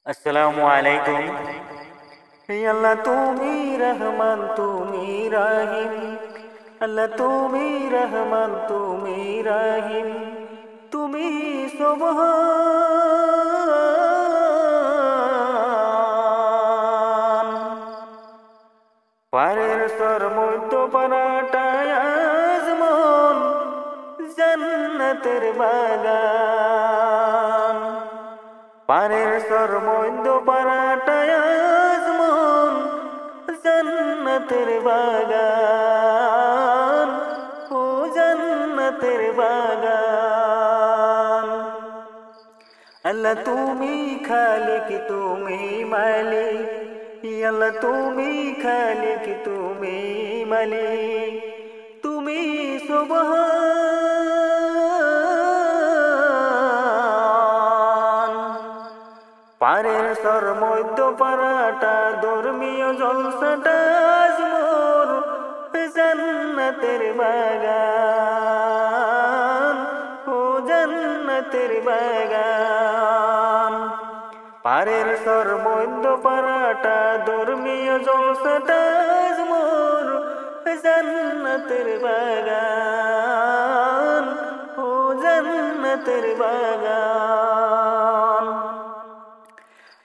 আসসালামু আলাইকুম। হে আল্লাহ তুমি রহমান তুমি রাহিম, আল্লাহ তুমি রহমান তুমি রাহিম, তুমি সুবহান। পারের সর মধ্য পারাটায় আজমন, জান্নাতের বাগান। পারের সর মধ্য পারাটায় আজমন, জান্নাতের বাগান, ও জান্নাতের বাগান। আল্লাহ তুমি খালিক তুমি মালিক, আল্লাহ তুমি খালিক তুমি মালিক, তুমি সুবহান। পারের সর মধ্য পারাটা ধর্মীয় জলসাটা আজমোর, জান্নাতের বাগান, ও জান্নাতের বাগান। পারের সর মধ্য পারাটা ধর্মীয় জলসাটা আজমোর, জান্নাতের বাগান, ও জান্নাতের বাগান।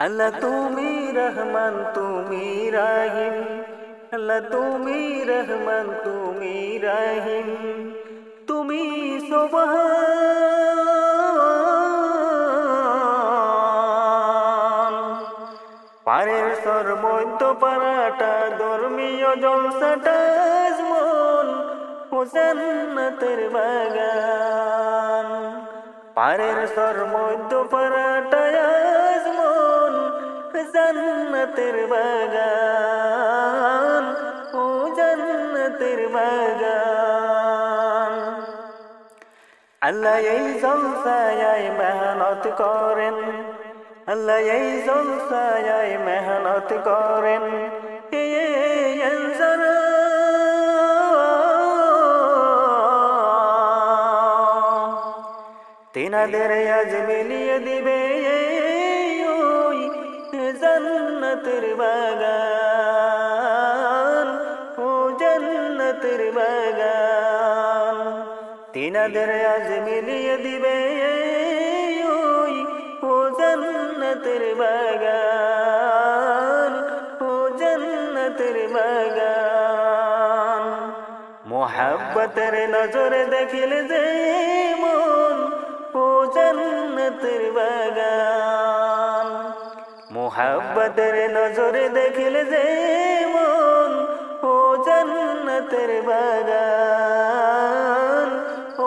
আল্লাহ তুমি রহমান তুমি রাহিম, আল্লাহ তুমি রহমান তুমি রাহিম, তুমি সুবহান। পারের সর মধ্য পারাটা ধর্মীয় জলসাটা আজমন, ও জান্নাতের বাগান। পারের সর মধ্য পারাটা আজমন, জান্নাতের বাগান, ও জান্নাতের বাগান। আল্লাহ এই জলসায় মেহনত করেন, আল্লাহ এই জলসায় মেহনত করেন, তিনাদের আজ মিলিয়ে দিবে ওই জান্নাতের বাগান, ও জান্নাতের বাগান। তিনাদের আজ মিলিয়ে দিবে ওই, ও জান্নাতের বাগান, ও জান্নাতের বাগান। মোহাব্বতের নজরে দেখিলে যে মন, ও জান্নাতের বাগান। মোহাব্বতের নজরে দেখিলে যে মন, ও জান্নাতের বাগান,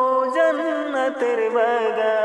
ও জান্নাতের বাগান।